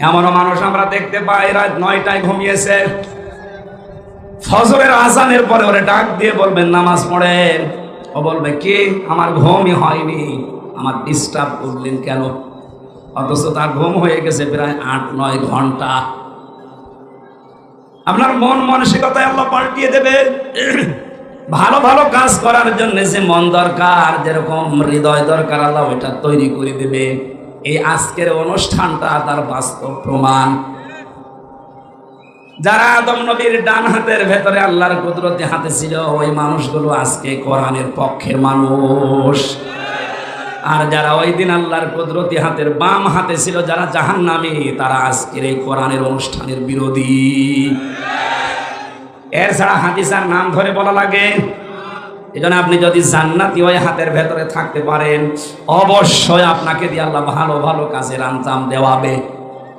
এমনও মানুষ আমরা দেখতে পাই রাত 9টায় ঘুমিয়েছে, ফজরের আজানের পরে ওরে ডাক দিয়ে বলবেন নামাজ পড়েন, ও বলবে কি আমার ঘুমই হয়নি, আমার ডিস্টার্ব করলেন কেন? অথচ তার ঘুম হয়ে গেছে প্রায় 8-9 ঘন্টা। আপনার মন মানসিকতায় আল্লাহ পাল্টিয়ে দেবে। ভালো ভালো কাজ করার জন্য যে মন দরকার, যেরকম হৃদয় দরকার, আল্লাহ ওইটা তৈরি করে দেবে। এই আজকের অনুষ্ঠানটা তার বাস্তব প্রমাণ। যারা আদম নবীর ডান হাতের ভেতরে আল্লাহর কুদরতি হাতে ছিল, ওই মানুষগুলো আজকে কোরআনের পক্ষের মানুষ। আর যারা ওই দিন আল্লাহর কুদরতি হাতের বাম হাতে ছিল, যারা জাহান্নামী, তারা আজকের এই কোরআনের অনুষ্ঠানের বিরোধী। এর ছাড়া হাদিসের নাম ধরে বলা লাগে। এজন্য আপনি যদি জান্নাতি ওই হাতের ভেতরে থাকতে পারেন, অবশ্যই আপনাকে দিয়ে আল্লাহ ভালো ভালো কাজের আঞ্জাম দেওয়াবে।